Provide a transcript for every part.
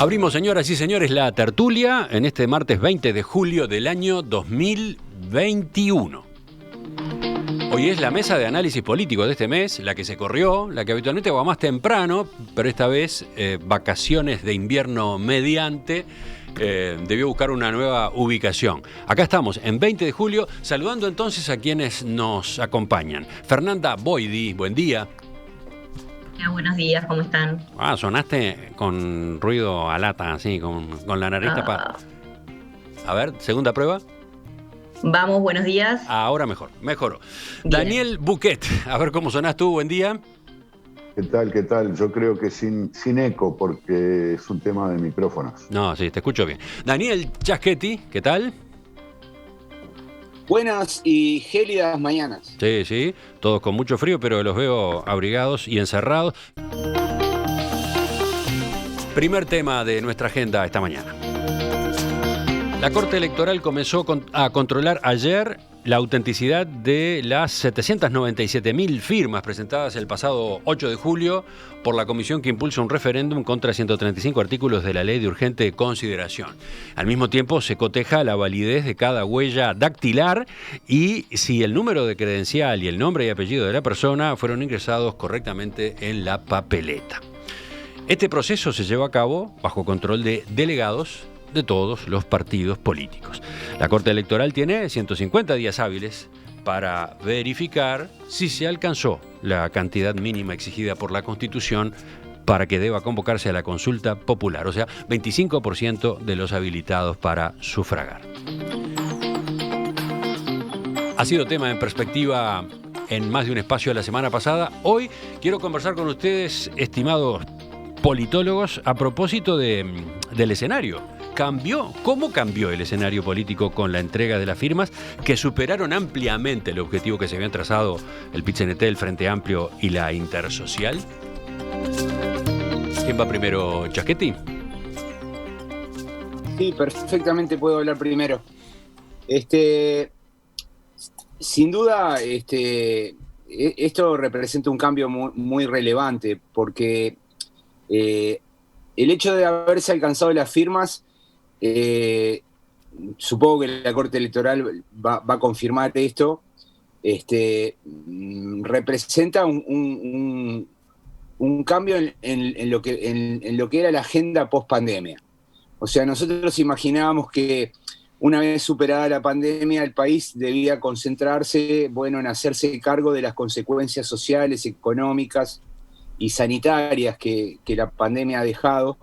Abrimos, señoras y señores, la tertulia en este martes 20 de julio del año 2021. Hoy es la mesa de análisis político de este mes, la que se corrió, la que habitualmente va más temprano, pero esta vez vacaciones de invierno mediante, debió buscar una nueva ubicación. Acá estamos, en 20 de julio, saludando entonces a quienes nos acompañan. Fernanda Boidi, buen día. Buenos días, ¿cómo están? Sonaste con ruido a lata, así, con la nariz tapada. A ver, segunda prueba. Vamos, buenos días. Ahora mejoró. Bien. Daniel Buquet, a ver cómo sonás tú, buen día. ¿Qué tal? ¿Qué tal? Yo creo que sin eco, porque es un tema de micrófonos. No, sí, te escucho bien. Daniel Chaschetti, ¿qué tal? Buenas y gélidas mañanas. Sí, todos con mucho frío, pero los veo abrigados y encerrados. Primer tema de nuestra agenda esta mañana. La Corte Electoral comenzó a controlar ayer la autenticidad de las 797.000 firmas presentadas el pasado 8 de julio por la comisión que impulsa un referéndum contra 135 artículos de la Ley de Urgente Consideración. Al mismo tiempo se coteja la validez de cada huella dactilar y si el número de credencial y el nombre y apellido de la persona fueron ingresados correctamente en la papeleta. Este proceso se lleva a cabo bajo control de delegados de todos los partidos políticos. La Corte Electoral tiene 150 días hábiles para verificar si se alcanzó la cantidad mínima exigida por la Constitución para que deba convocarse a la consulta popular, o sea, 25% de los habilitados para sufragar. Ha sido tema en perspectiva en más de un espacio la semana pasada. Hoy quiero conversar con ustedes, estimados politólogos, a propósito del escenario. ¿Cómo cambió el escenario político con la entrega de las firmas que superaron ampliamente el objetivo que se habían trazado el PIT-CNT, el Frente Amplio y la Intersocial? ¿Quién va primero, Chaschetti? Sí, perfectamente puedo hablar primero. Sin duda, esto representa un cambio muy relevante porque el hecho de haberse alcanzado las firmas, supongo que la Corte Electoral va a confirmar esto, representa un cambio en lo que era la agenda post-pandemia. O sea, nosotros imaginábamos que una vez superada la pandemia, el país debía concentrarse, en hacerse cargo de las consecuencias sociales, económicas y sanitarias que la pandemia ha dejado.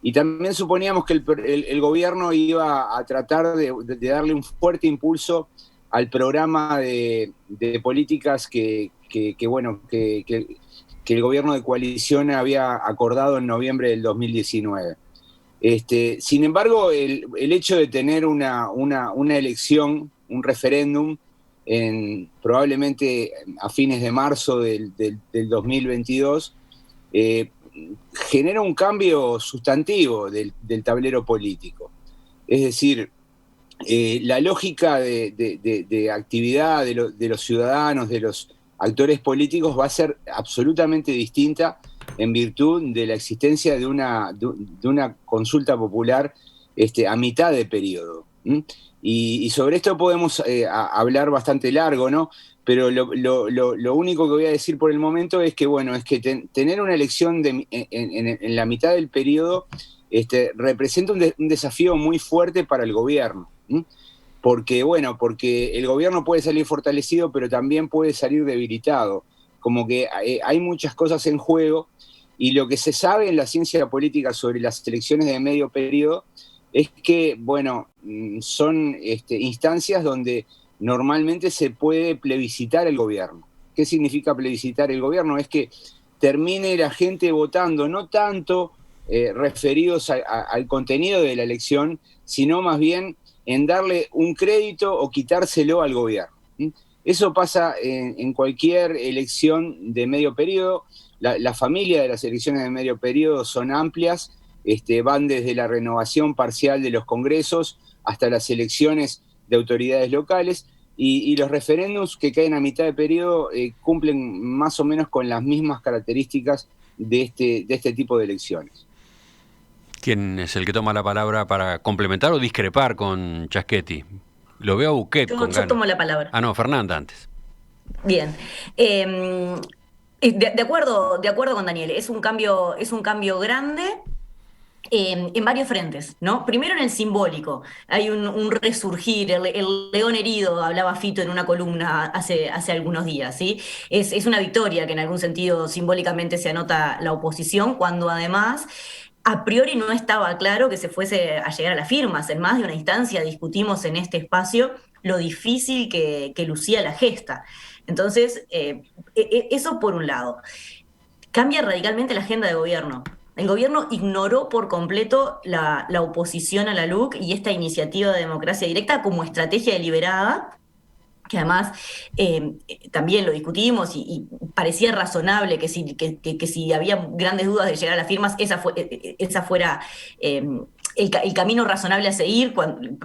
Y también suponíamos que el gobierno iba a tratar de darle un fuerte impulso al programa de políticas que el gobierno de coalición había acordado en noviembre del 2019. Sin embargo, el hecho de tener una elección, un referéndum, probablemente a fines de marzo del 2022, genera un cambio sustantivo del tablero político. Es decir, la lógica de actividad de los ciudadanos, de los actores políticos, va a ser absolutamente distinta en virtud de la existencia de una consulta popular a mitad de periodo. Y sobre esto podemos hablar bastante largo, ¿no? Pero lo único que voy a decir por el momento es que, tener una elección en la mitad del periodo representa un desafío muy fuerte para el gobierno. Porque el gobierno puede salir fortalecido, pero también puede salir debilitado. Como que hay muchas cosas en juego, y lo que se sabe en la ciencia política sobre las elecciones de medio periodo es que, son instancias donde normalmente se puede plebiscitar el gobierno. ¿Qué significa plebiscitar el gobierno? Es que termine la gente votando, no tanto referidos al contenido de la elección, sino más bien en darle un crédito o quitárselo al gobierno. Eso pasa en cualquier elección de medio periodo. La familia de las elecciones de medio periodo son amplias, van desde la renovación parcial de los congresos hasta las elecciones de autoridades locales, y los referéndums que caen a mitad de periodo cumplen más o menos con las mismas características de este tipo de elecciones. ¿Quién es el que toma la palabra para complementar o discrepar con Chaschetti? Lo veo a Buquet con Yo ganas. tomo la palabra. Ah, no, Fernanda antes. Bien. De acuerdo con Daniel, es un cambio grande. En varios frentes, ¿no? Primero en el simbólico, hay un resurgir, el león herido, hablaba Fito en una columna hace algunos días, ¿sí? Es una victoria que en algún sentido simbólicamente se anota la oposición, cuando además a priori no estaba claro que se fuese a llegar a las firmas. En más de una instancia discutimos en este espacio lo difícil que lucía la gesta. Entonces, eso por un lado. Cambia radicalmente la agenda de gobierno. El gobierno ignoró por completo la oposición a la LUC y esta iniciativa de democracia directa como estrategia deliberada, que además también lo discutimos y parecía razonable que si había grandes dudas de llegar a las firmas, esa fuera el camino razonable a seguir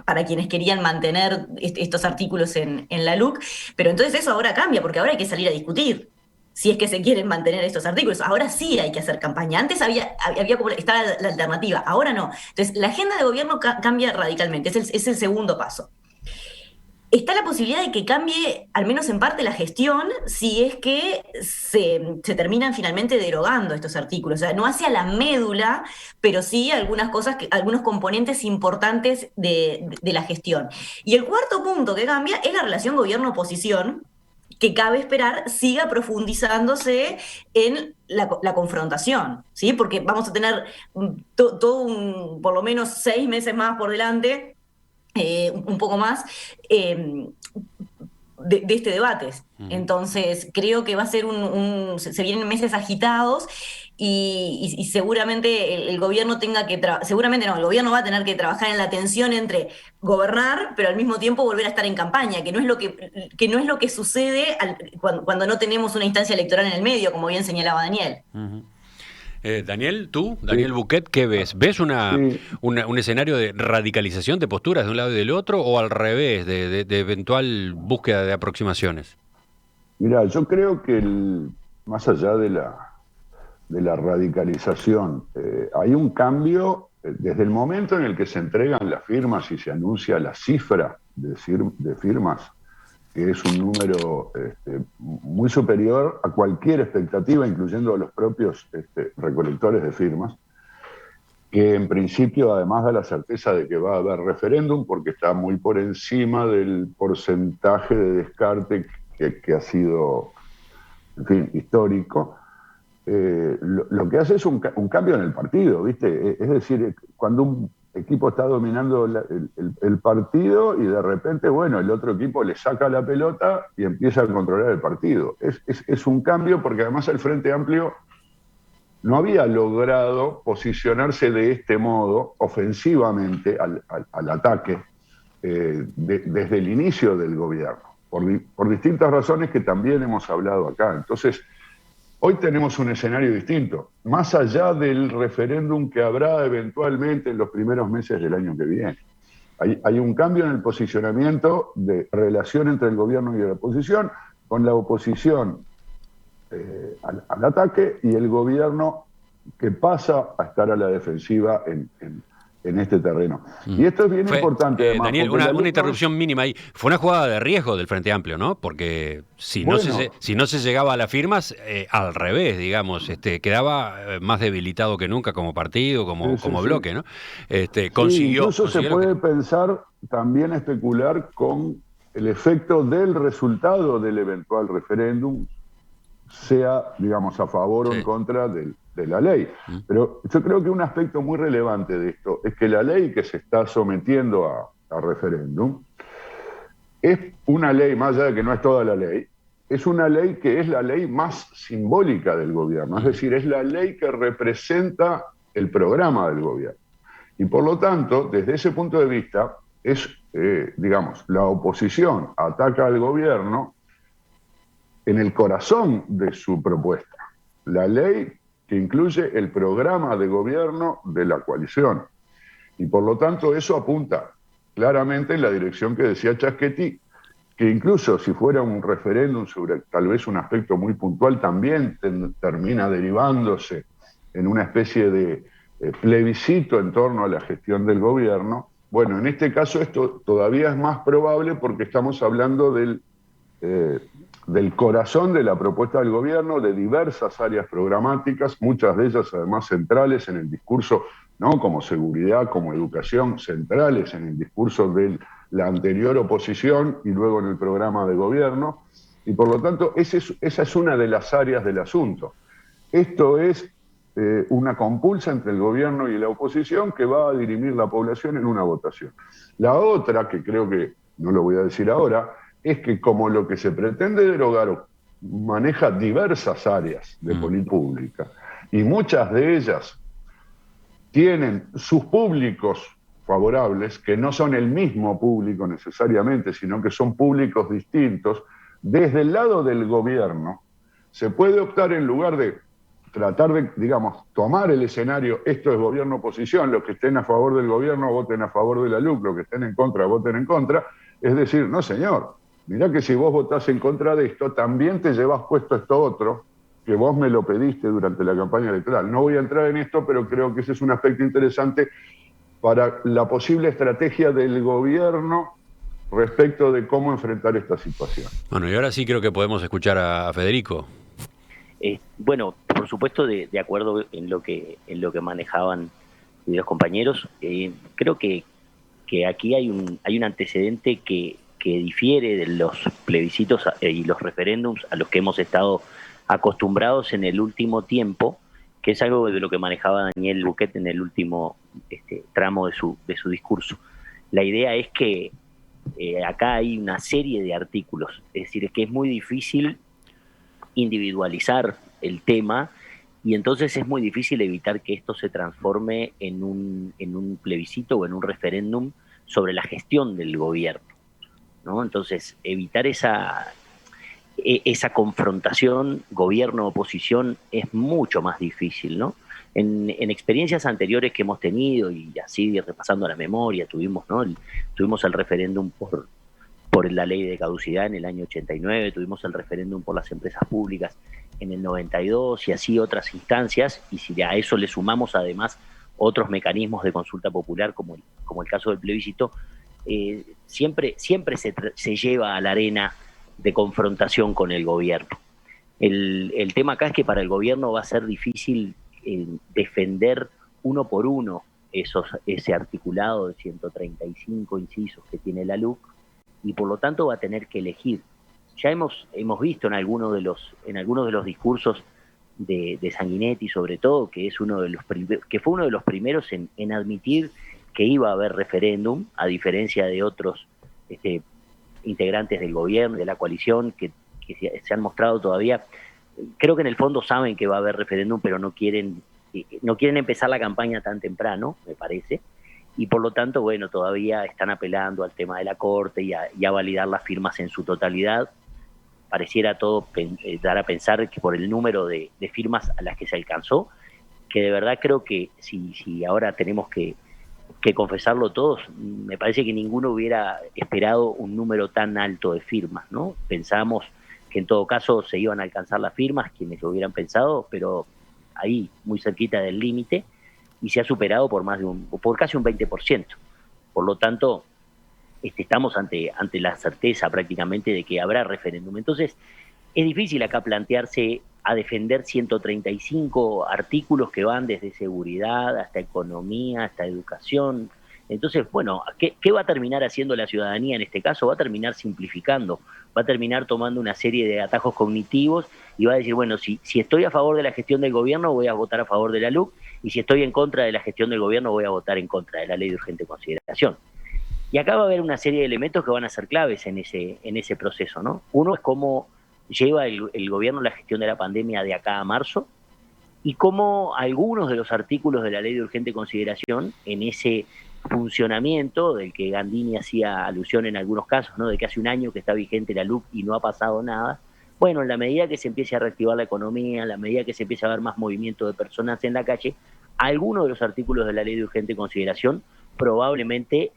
para quienes querían mantener estos artículos en la LUC. Pero entonces eso ahora cambia, porque ahora hay que salir a discutir. Si es que se quieren mantener estos artículos. Ahora sí hay que hacer campaña. Antes estaba la alternativa, ahora no. Entonces, la agenda de gobierno cambia radicalmente, es el segundo paso. Está la posibilidad de que cambie, al menos en parte, la gestión, si es que se terminan finalmente derogando estos artículos. O sea, no hacia la médula, pero sí algunas cosas, algunos componentes importantes de la gestión. Y el cuarto punto que cambia es la relación gobierno-oposición, que cabe esperar siga profundizándose en la confrontación, ¿sí? Porque vamos a tener por lo menos 6 meses más por delante, un poco más, de este debate. Entonces, creo que va a ser se vienen meses agitados y seguramente el gobierno seguramente no, el gobierno va a tener que trabajar en la tensión entre gobernar, pero al mismo tiempo volver a estar en campaña, que no es lo que sucede cuando no tenemos una instancia electoral en el medio, como bien señalaba Daniel. Daniel, Daniel Buquet, ¿qué ves? ¿Ves un escenario de radicalización de posturas de un lado y del otro o al revés, de eventual búsqueda de aproximaciones? Mira, yo creo que más allá de la radicalización, hay un cambio desde el momento en el que se entregan las firmas y se anuncia la cifra de firmas, que es un número muy superior a cualquier expectativa, incluyendo a los propios recolectores de firmas, que en principio además da la certeza de que va a haber referéndum, porque está muy por encima del porcentaje de descarte que ha sido, en fin, histórico. Lo que hace es un cambio en el partido, ¿viste? Es decir, cuando un equipo está dominando el partido y de repente, bueno, el otro equipo le saca la pelota y empieza a controlar el partido. Es un cambio porque además el Frente Amplio no había logrado posicionarse de este modo ofensivamente al ataque desde el inicio del gobierno, por distintas razones que también hemos hablado acá. Entonces, hoy tenemos un escenario distinto, más allá del referéndum que habrá eventualmente en los primeros meses del año que viene. Hay un cambio en el posicionamiento de relación entre el gobierno y la oposición, con la oposición al ataque y el gobierno que pasa a estar a la defensiva en este terreno. Y esto es bien importante. Además, Daniel, una interrupción mínima ahí. Fue una jugada de riesgo del Frente Amplio, ¿no? Porque si no se llegaba a las firmas, al revés, digamos, quedaba más debilitado que nunca como partido, como bloque, ¿no? Consiguió. Incluso se puede pensar, también especular con el efecto del resultado del eventual referéndum, sea, digamos, a favor o en contra de la ley. Pero yo creo que un aspecto muy relevante de esto es que la ley que se está sometiendo a referéndum es una ley, más allá de que no es toda la ley, es una ley que es la ley más simbólica del gobierno, es decir, es la ley que representa el programa del gobierno. Y por lo tanto, desde ese punto de vista, digamos, la oposición ataca al gobierno en el corazón de su propuesta, la ley que incluye el programa de gobierno de la coalición. Y por lo tanto eso apunta claramente en la dirección que decía Chaschetti, que incluso si fuera un referéndum sobre tal vez un aspecto muy puntual, también termina derivándose en una especie de plebiscito en torno a la gestión del gobierno. Bueno, en este caso esto todavía es más probable porque estamos hablando del corazón de la propuesta del gobierno, de diversas áreas programáticas, muchas de ellas además centrales en el discurso, ¿no? Como seguridad, como educación, centrales en el discurso de la anterior oposición y luego en el programa de gobierno. Y por lo tanto, esa es una de las áreas del asunto. Esto es una compulsa entre el gobierno y la oposición que va a dirimir la población en una votación. La otra, que creo que no lo voy a decir ahora, es que como lo que se pretende derogar maneja diversas áreas de política pública y muchas de ellas tienen sus públicos favorables, que no son el mismo público necesariamente, sino que son públicos distintos, desde el lado del gobierno se puede optar, en lugar de tratar de, digamos, tomar el escenario, esto es gobierno-oposición, los que estén a favor del gobierno voten a favor de la LUC, los que estén en contra voten en contra, es decir, no señor, mirá que si vos votás en contra de esto, también te llevas puesto esto otro, que vos me lo pediste durante la campaña electoral. No voy a entrar en esto, pero creo que ese es un aspecto interesante para la posible estrategia del gobierno respecto de cómo enfrentar esta situación. Bueno, y ahora sí creo que podemos escuchar a Federico. Bueno, por supuesto, de acuerdo en lo que manejaban los compañeros, creo que aquí hay un antecedente que difiere de los plebiscitos y los referéndums a los que hemos estado acostumbrados en el último tiempo, que es algo de lo que manejaba Daniel Buquet en el último tramo de su discurso. La idea es que acá hay una serie de artículos, es decir, es que es muy difícil individualizar el tema y entonces es muy difícil evitar que esto se transforme en un plebiscito o en un referéndum sobre la gestión del gobierno, ¿no? Entonces, evitar esa confrontación gobierno-oposición es mucho más difícil, ¿no? En experiencias anteriores que hemos tenido, y así repasando la memoria, tuvimos el referéndum por la ley de caducidad en el año 89, tuvimos el referéndum por las empresas públicas en el 92 y así otras instancias, y si a eso le sumamos además otros mecanismos de consulta popular como el caso del plebiscito, siempre se lleva a la arena de confrontación con el gobierno. El tema acá es que para el gobierno va a ser difícil defender uno por uno ese articulado de 135 incisos que tiene la LUC, y por lo tanto va a tener que elegir. Ya hemos visto en algunos de los discursos de Sanguinetti, sobre todo, que fue uno de los primeros en admitir que iba a haber referéndum, a diferencia de otros integrantes del gobierno, de la coalición, que se han mostrado todavía, creo que en el fondo saben que va a haber referéndum, pero no quieren empezar la campaña tan temprano, me parece, y por lo tanto, bueno, todavía están apelando al tema de la Corte y a validar las firmas en su totalidad. Pareciera todo dar a pensar que por el número de firmas a las que se alcanzó, que de verdad creo que si ahora tenemos que confesarlo todos, me parece que ninguno hubiera esperado un número tan alto de firmas, ¿no? Pensábamos que en todo caso se iban a alcanzar las firmas, quienes lo hubieran pensado, pero ahí, muy cerquita del límite, y se ha superado por casi un 20%. Por lo tanto, estamos ante la certeza prácticamente de que habrá referéndum. Entonces, es difícil acá plantearse a defender 135 artículos que van desde seguridad hasta economía, hasta educación. Entonces, bueno, ¿qué va a terminar haciendo la ciudadanía en este caso? Va a terminar simplificando, va a terminar tomando una serie de atajos cognitivos y va a decir, bueno, si estoy a favor de la gestión del gobierno, voy a votar a favor de la LUC, y si estoy en contra de la gestión del gobierno, voy a votar en contra de la ley de urgente consideración. Y acá va a haber una serie de elementos que van a ser claves en ese proceso, ¿no? Uno es cómo lleva el gobierno la gestión de la pandemia de acá a marzo, y cómo algunos de los artículos de la ley de urgente consideración, en ese funcionamiento del que Gandini hacía alusión en algunos casos, ¿no? De que hace un año que está vigente la LUC y no ha pasado nada. Bueno, en la medida que se empiece a reactivar la economía, en la medida que se empiece a ver más movimiento de personas en la calle, algunos de los artículos de la ley de urgente consideración probablemente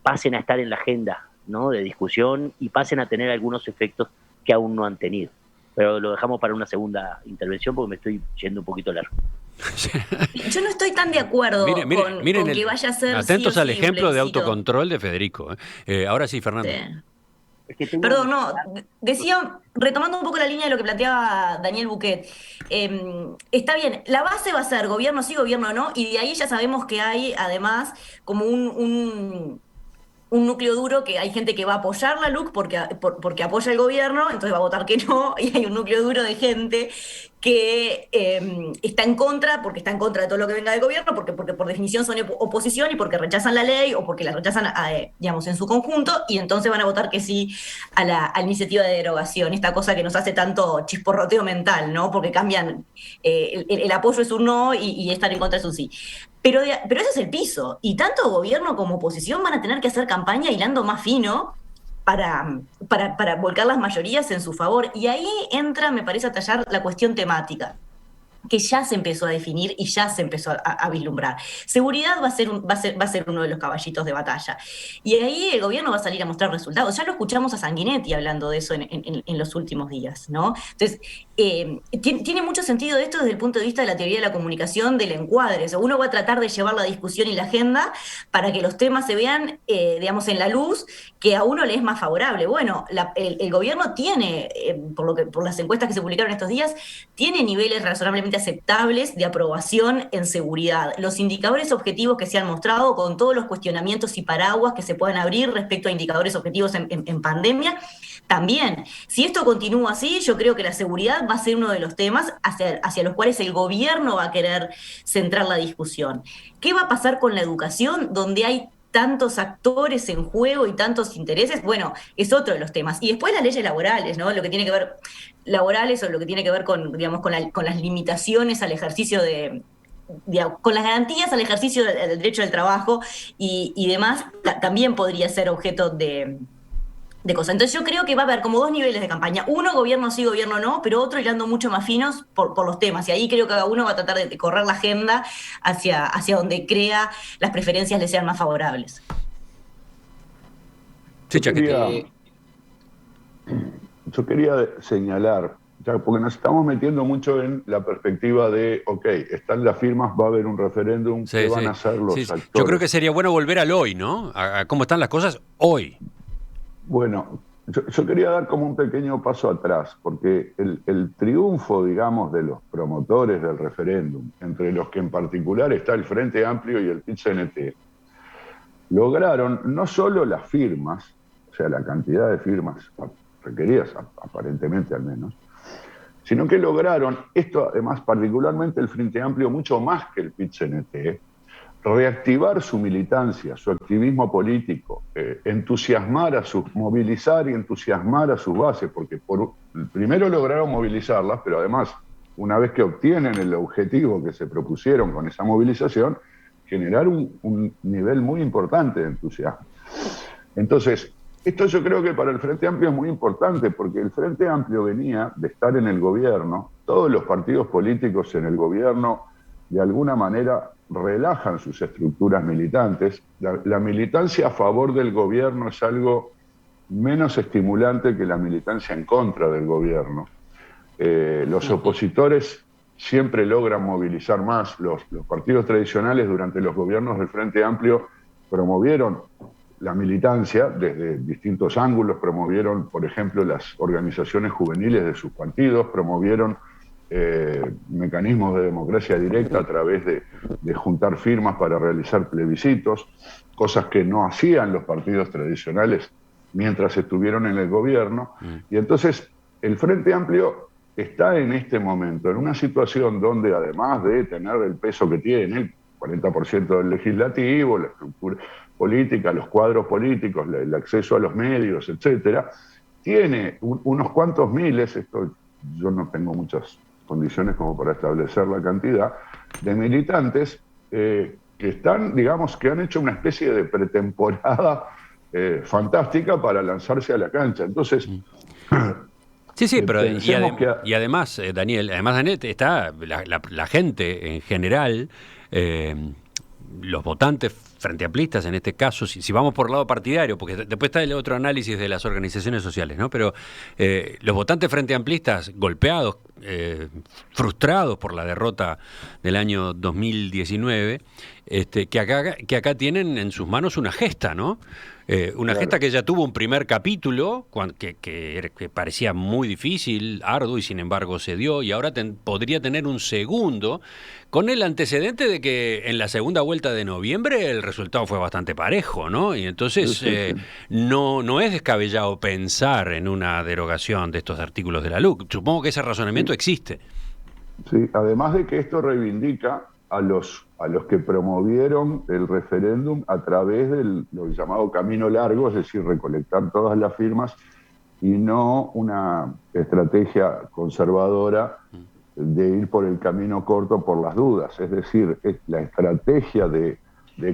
pasen a estar en la agenda, ¿no? De discusión, y pasen a tener algunos efectos que aún no han tenido. Pero lo dejamos para una segunda intervención porque me estoy yendo un poquito largo. Yo no estoy tan de acuerdo con que vaya a ser atentos sí o al sí ejemplo de plebiscito. autocontrol de Federico. Ahora sí, Fernando. Sí. Es que tengo Perdón, no, decía, retomando un poco la línea de lo que planteaba Daniel Buquet, está bien, la base va a ser gobierno sí, gobierno no, y de ahí ya sabemos que hay además como un núcleo duro que hay gente que va a apoyar la LUC porque apoya el gobierno, entonces va a votar que no, y hay un núcleo duro de gente que está en contra, porque está en contra de todo lo que venga del gobierno, porque por definición son oposición y porque rechazan la ley o porque la rechazan, digamos, en su conjunto, y entonces van a votar que sí a la iniciativa de derogación, esta cosa que nos hace tanto chisporroteo mental, ¿no? Porque cambian, el apoyo es un no y estar en contra es un sí. Pero ese es el piso. Y tanto gobierno como oposición van a tener que hacer campaña hilando más fino para volcar las mayorías en su favor. Y ahí entra, me parece, a tallar la cuestión temática, que ya se empezó a definir y ya se empezó a vislumbrar. Seguridad va a ser uno de los caballitos de batalla. Y ahí el gobierno va a salir a mostrar resultados. Ya lo escuchamos a Sanguinetti hablando de eso en los últimos días, ¿no? Entonces, tiene mucho sentido esto desde el punto de vista de la teoría de la comunicación, del encuadre. O sea, uno va a tratar de llevar la discusión y la agenda para que los temas se vean, digamos, en la luz que a uno le es más favorable. Bueno, el gobierno tiene, por las encuestas que se publicaron estos días, tiene niveles razonablemente aceptables de aprobación en seguridad. Los indicadores objetivos que se han mostrado, con todos los cuestionamientos y paraguas que se pueden abrir respecto a indicadores objetivos en pandemia, también. Si esto continúa así, yo creo que la seguridad va a ser uno de los temas hacia los cuales el gobierno va a querer centrar la discusión. ¿Qué va a pasar con la educación, donde hay tantos actores en juego y tantos intereses? Bueno, es otro de los temas. Y después las leyes laborales, ¿no? Lo que tiene que ver laborales o lo que tiene que ver con, digamos, con las limitaciones al ejercicio con las garantías al ejercicio del derecho del trabajo y demás, también podría ser objeto de cosas. Entonces yo creo que va a haber como dos niveles de campaña. Uno, gobierno sí, gobierno no, pero otro hilando mucho más finos por los temas. Y ahí creo que cada uno va a tratar de correr la agenda hacia donde crea las preferencias le sean más favorables. Sí, Chaquetti. Yo quería señalar, porque nos estamos metiendo mucho en la perspectiva de, ok, están las firmas, va a haber un referéndum, ¿qué van a hacer los actores? Yo creo que sería bueno volver al hoy, ¿no? A cómo están las cosas hoy. Bueno, yo quería dar como un pequeño paso atrás, porque el triunfo, digamos, de los promotores del referéndum, entre los que en particular está el Frente Amplio y el PIT-CNT, lograron no solo las firmas, o sea, la cantidad de firmas requeridas, aparentemente al menos, sino que lograron, esto además particularmente el Frente Amplio, mucho más que el PIT-CNT, reactivar su militancia, su activismo político, movilizar y entusiasmar a sus bases, porque primero lograron movilizarlas, pero además, una vez que obtienen el objetivo que se propusieron con esa movilización, generar un nivel muy importante de entusiasmo. Entonces, esto yo creo que para el Frente Amplio es muy importante, porque el Frente Amplio venía de estar en el gobierno, todos los partidos políticos en el gobierno de alguna manera relajan sus estructuras militantes. La militancia a favor del gobierno es algo menos estimulante que la militancia en contra del gobierno. Los opositores siempre logran movilizar más. Los partidos tradicionales durante los gobiernos del Frente Amplio promovieron la militancia desde distintos ángulos, promovieron, por ejemplo, las organizaciones juveniles de sus partidos, promovieron mecanismos de democracia directa a través de juntar firmas para realizar plebiscitos, cosas que no hacían los partidos tradicionales mientras estuvieron en el gobierno. Y entonces el Frente Amplio está en este momento en una situación donde, además de tener el peso que tiene, el 40% del legislativo, la estructura política, los cuadros políticos, el acceso a los medios, etcétera, tiene unos cuantos miles, esto yo no tengo muchas condiciones como para establecer la cantidad, de militantes que están, digamos, que han hecho una especie de pretemporada fantástica para lanzarse a la cancha. Entonces, sí, pero y además, Daniel, está la gente en general, los votantes frente amplistas en este caso, si vamos por el lado partidario, porque después está el otro análisis de las organizaciones sociales, ¿no? Pero los votantes frente amplistas golpeados, frustrados por la derrota del año 2019, que acá tienen en sus manos una gesta, ¿no? Una gesta que ya tuvo un primer capítulo que parecía muy difícil, arduo, y sin embargo se dio, y ahora podría tener un segundo, con el antecedente de que en la segunda vuelta de noviembre el resultado fue bastante parejo, ¿no? Y entonces no es descabellado pensar en una derogación de estos artículos de la LUC. Supongo que ese razonamiento existe. Sí, además de que esto reivindica a los que promovieron el referéndum a través del lo llamado camino largo, es decir, recolectar todas las firmas y no una estrategia conservadora de ir por el camino corto por las dudas. Es decir, la estrategia de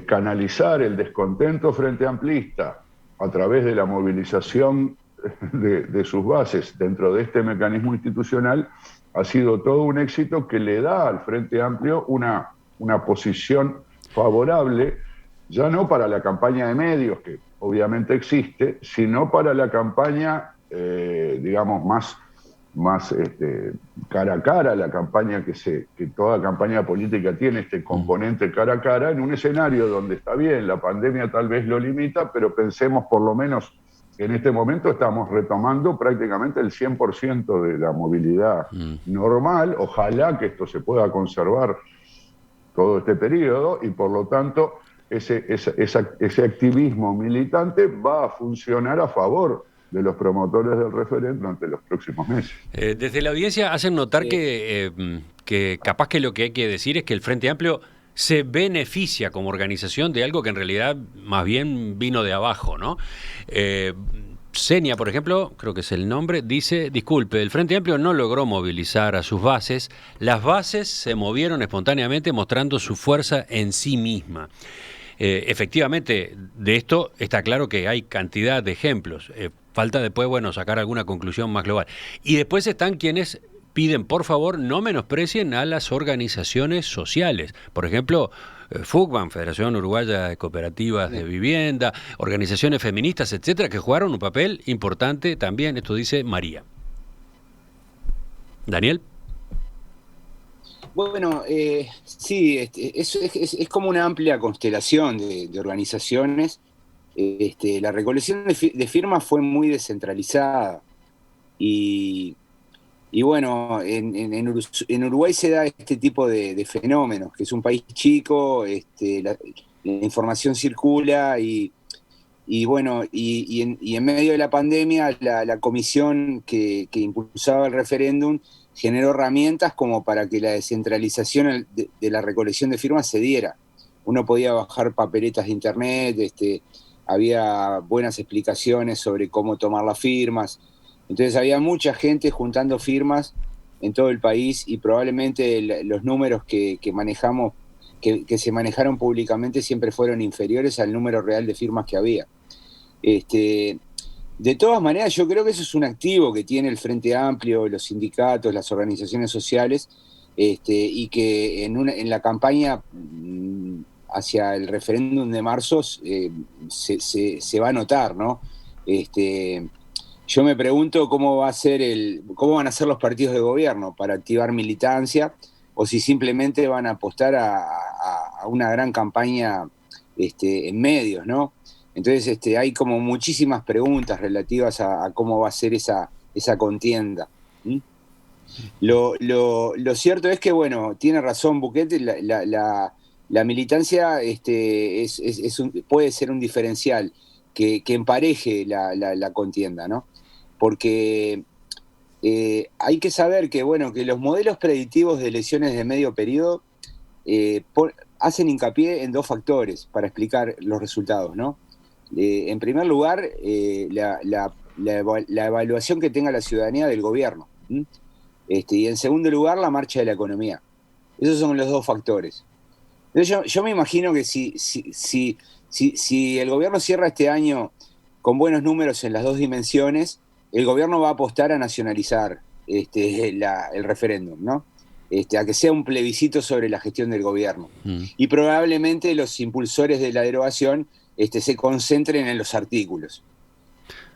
canalizar el descontento frente amplista a través de la movilización de sus bases dentro de este mecanismo institucional ha sido todo un éxito que le da al Frente Amplio una posición favorable, ya no para la campaña de medios, que obviamente existe, sino para la campaña, digamos, más cara a cara, la campaña que toda campaña política tiene este componente cara a cara, en un escenario donde está bien, la pandemia tal vez lo limita, pero pensemos por lo menos en este momento estamos retomando prácticamente el 100% de la movilidad normal. Ojalá que esto se pueda conservar todo este periodo y por lo tanto ese activismo militante va a funcionar a favor de los promotores del referéndum durante los próximos meses. Desde la audiencia hacen notar que capaz que lo que hay que decir es que el Frente Amplio se beneficia como organización de algo que en realidad más bien vino de abajo, ¿no? Senia, por ejemplo, creo que es el nombre, dice, disculpe, el Frente Amplio no logró movilizar a sus bases, las bases se movieron espontáneamente mostrando su fuerza en sí misma. Efectivamente, de esto está claro que hay cantidad de ejemplos, falta después, sacar alguna conclusión más global. Y después están quienes piden, por favor, no menosprecien a las organizaciones sociales. Por ejemplo, FUCBAN, Federación Uruguaya de Cooperativas de Vivienda, organizaciones feministas, etcétera, que jugaron un papel importante también. Esto dice María. ¿Daniel? Bueno, sí, es como una amplia constelación de organizaciones. La recolección de firmas fue muy descentralizada y bueno, en Uruguay se da este tipo de fenómenos, que es un país chico, la información circula y en medio de la pandemia la comisión que impulsaba el referéndum generó herramientas como para que la descentralización de la recolección de firmas se diera. Uno podía bajar papeletas de internet, había buenas explicaciones sobre cómo tomar las firmas. Entonces había mucha gente juntando firmas en todo el país y probablemente los números que manejamos, que se manejaron públicamente siempre fueron inferiores al número real de firmas que había. De todas maneras, yo creo que eso es un activo que tiene el Frente Amplio, los sindicatos, las organizaciones sociales, y que en la campaña hacia el referéndum de marzo se va a notar, ¿no? Yo me pregunto cómo van a ser los partidos de gobierno para activar militancia, o si simplemente van a apostar a una gran campaña en medios, ¿no? Entonces hay como muchísimas preguntas relativas a cómo va a ser esa contienda. Lo cierto es que, bueno, tiene razón Buquete, la militancia puede ser un diferencial que empareje la contienda, ¿no? Porque hay que saber que los modelos predictivos de elecciones de medio periodo hacen hincapié en dos factores para explicar los resultados, ¿no? En primer lugar, la evaluación que tenga la ciudadanía del gobierno. Y en segundo lugar, la marcha de la economía. Esos son los dos factores. Entonces yo me imagino que si el gobierno cierra este año con buenos números en las dos dimensiones, el gobierno va a apostar a nacionalizar el referéndum, ¿no? a que sea un plebiscito sobre la gestión del gobierno. Y probablemente los impulsores de la derogación se concentren en los artículos.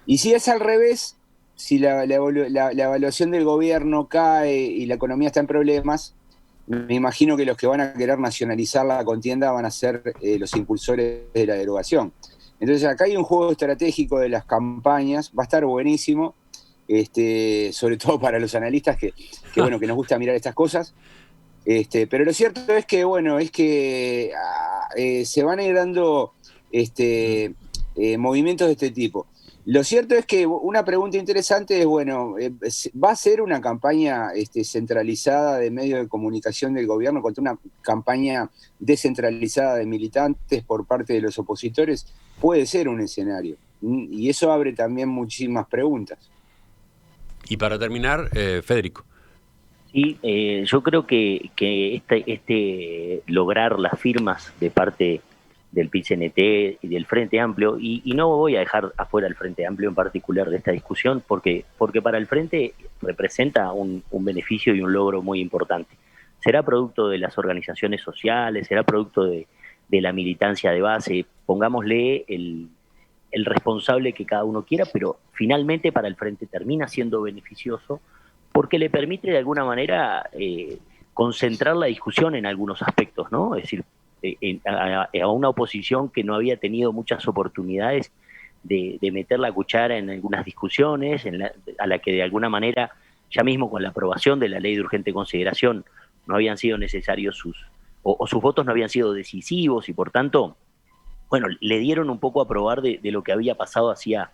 Y si es al revés, si la evaluación del gobierno cae y la economía está en problemas, me imagino que los que van a querer nacionalizar la contienda van a ser los impulsores de la derogación. Entonces acá hay un juego estratégico de las campañas, va a estar buenísimo, sobre todo para los analistas que nos gusta mirar estas cosas. Pero lo cierto es que, se van a ir dando movimientos de este tipo. Lo cierto es que una pregunta interesante es, ¿va a ser una campaña centralizada de medios de comunicación del gobierno contra una campaña descentralizada de militantes por parte de los opositores? Puede ser un escenario. Y eso abre también muchísimas preguntas. Y para terminar, Federico. Sí, yo creo que lograr las firmas de parte del PIT-CNT y del Frente Amplio, y no voy a dejar afuera el Frente Amplio en particular de esta discusión, porque para el Frente representa un beneficio y un logro muy importante. Será producto de las organizaciones sociales, será producto de la militancia de base, pongámosle el responsable que cada uno quiera, pero finalmente para el Frente termina siendo beneficioso porque le permite de alguna manera concentrar la discusión en algunos aspectos, ¿no? Es decir, a una oposición que no había tenido muchas oportunidades de meter la cuchara en algunas discusiones, a la que de alguna manera, ya mismo con la aprobación de la ley de urgente consideración, no habían sido necesarios sus votos no habían sido decisivos y por tanto, le dieron un poco a probar de lo que había pasado hacía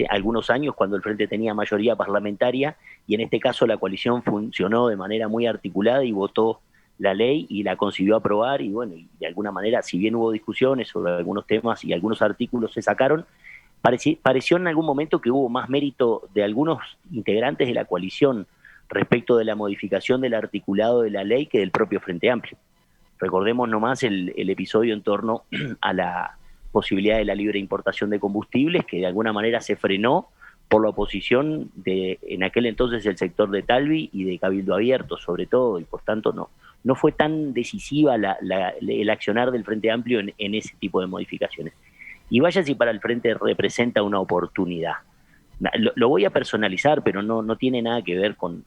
algunos años cuando el Frente tenía mayoría parlamentaria, y en este caso la coalición funcionó de manera muy articulada y votó la ley y la consiguió aprobar, y y de alguna manera, si bien hubo discusiones sobre algunos temas y algunos artículos se sacaron, pareció en algún momento que hubo más mérito de algunos integrantes de la coalición respecto de la modificación del articulado de la ley que del propio Frente Amplio. Recordemos nomás el episodio en torno a la posibilidad de la libre importación de combustibles, que de alguna manera se frenó por la oposición de, en aquel entonces, el sector de Talvi y de Cabildo Abierto, sobre todo, y por tanto no fue tan decisiva el accionar del Frente Amplio en ese tipo de modificaciones. Y vaya si para el Frente representa una oportunidad. Lo voy a personalizar, pero no tiene nada que ver con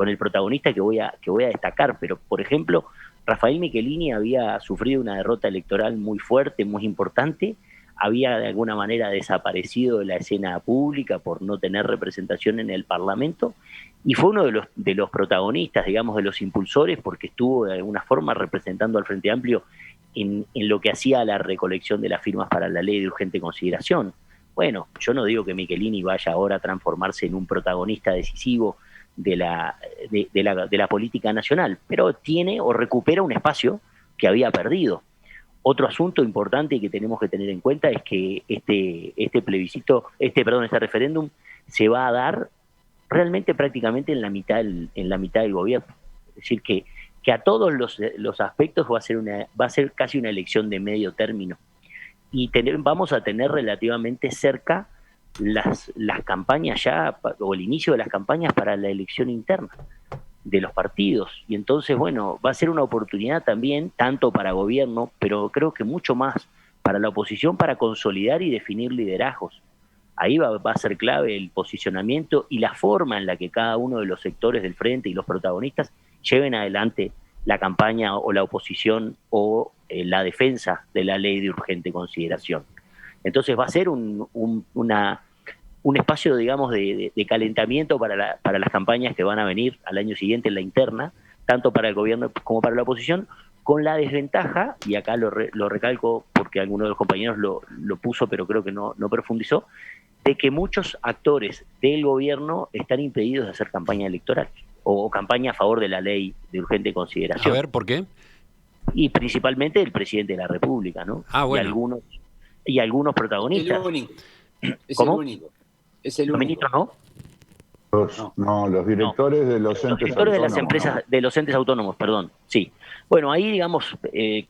el protagonista que voy a destacar, pero, por ejemplo, Rafael Michelini había sufrido una derrota electoral muy fuerte, muy importante, había de alguna manera desaparecido de la escena pública por no tener representación en el Parlamento, y fue uno de los protagonistas, digamos, de los impulsores, porque estuvo de alguna forma representando al Frente Amplio en lo que hacía la recolección de las firmas para la ley de urgente consideración. Bueno, yo no digo que Michelini vaya ahora a transformarse en un protagonista decisivo de la política nacional, pero tiene o recupera un espacio que había perdido. Otro asunto importante que tenemos que tener en cuenta es que este referéndum se va a dar realmente prácticamente en la mitad del gobierno. Es decir, que a todos los aspectos va a ser casi una elección de medio término. Y vamos a tener relativamente cerca las campañas ya, o el inicio de las campañas para la elección interna de los partidos. Y entonces, va a ser una oportunidad también, tanto para gobierno, pero creo que mucho más para la oposición, para consolidar y definir liderazgos. Ahí va a ser clave el posicionamiento y la forma en la que cada uno de los sectores del Frente y los protagonistas lleven adelante la campaña o la oposición o la defensa de la ley de urgente consideración. Entonces va a ser un espacio, digamos, de calentamiento para las campañas que van a venir al año siguiente en la interna, tanto para el gobierno como para la oposición, con la desventaja, y acá lo recalco porque alguno de los compañeros lo puso, pero creo que no profundizó, de que muchos actores del gobierno están impedidos de hacer campaña electoral o campaña a favor de la ley de urgente consideración. A ver, ¿por qué? Y principalmente el presidente de la República, ¿no? Bueno. Y algunos protagonistas. ¿Cómo? Es el único. ¿Los ministros no? Los directores de los entes directores autónomos. De las empresas, de los entes autónomos, perdón, sí. Bueno, ahí, digamos,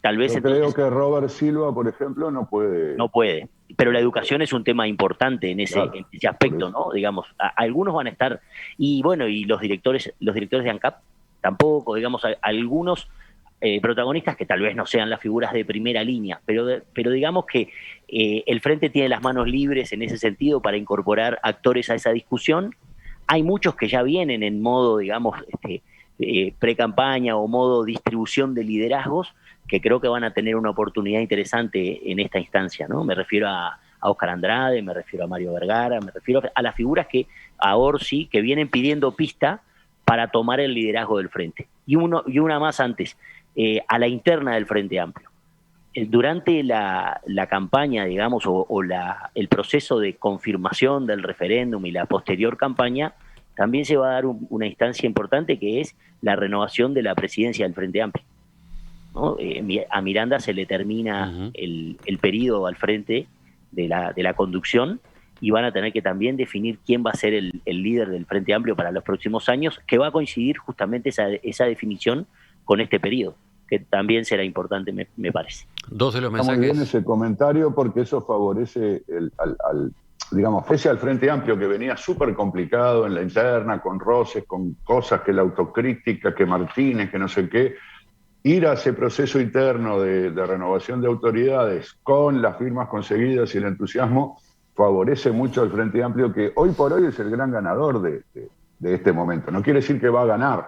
tal vez... Yo creo que Robert Silva, por ejemplo, no puede. No puede, pero la educación es un tema importante en ese aspecto, ¿no? Digamos, algunos van a estar... Y los directores de ANCAP tampoco, digamos, algunos protagonistas que tal vez no sean las figuras de primera línea, pero digamos que el Frente tiene las manos libres en ese sentido para incorporar actores a esa discusión. Hay muchos que ya vienen en modo, digamos, pre-campaña o modo distribución de liderazgos, que creo que van a tener una oportunidad interesante en esta instancia, ¿no? Me refiero a Óscar Andrade, me refiero a Mario Vergara, me refiero a las figuras a Orsi, que vienen pidiendo pista para tomar el liderazgo del Frente. Y una más antes, a la interna del Frente Amplio. Durante la campaña, digamos, el proceso de confirmación del referéndum y la posterior campaña, también se va a dar una instancia importante, que es la renovación de la presidencia del Frente Amplio, ¿no? A Miranda se le termina el periodo al frente de la conducción, y van a tener que también definir quién va a ser el líder del Frente Amplio para los próximos años, que va a coincidir justamente esa definición con este periodo, que también será importante, me parece. Dos de los mensajes. Está muy bien ese comentario, porque eso favorece digamos, pese al Frente Amplio, que venía súper complicado en la interna, con roces, con cosas, que la autocrítica, que Martínez, que no sé qué, ir a ese proceso interno de renovación de autoridades con las firmas conseguidas y el entusiasmo favorece mucho al Frente Amplio, que hoy por hoy es el gran ganador de este momento. No quiere decir que va a ganar,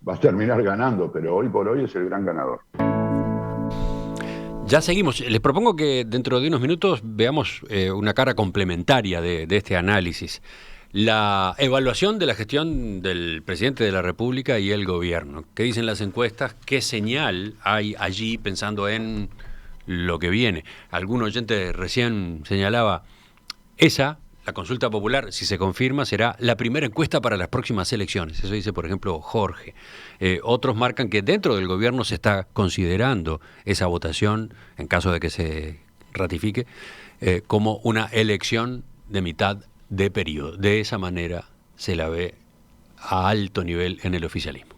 va a terminar ganando, pero hoy por hoy es el gran ganador. Ya seguimos. Les propongo que dentro de unos minutos veamos una cara complementaria de este análisis. La evaluación de la gestión del presidente de la República y el gobierno. ¿Qué dicen las encuestas? ¿Qué señal hay allí pensando en lo que viene? Algún oyente recién señalaba, la consulta popular, si se confirma, será la primera encuesta para las próximas elecciones. Eso dice, por ejemplo, Jorge. Otros marcan que dentro del gobierno se está considerando esa votación, en caso de que se ratifique, como una elección de mitad de periodo. De esa manera se la ve a alto nivel en el oficialismo.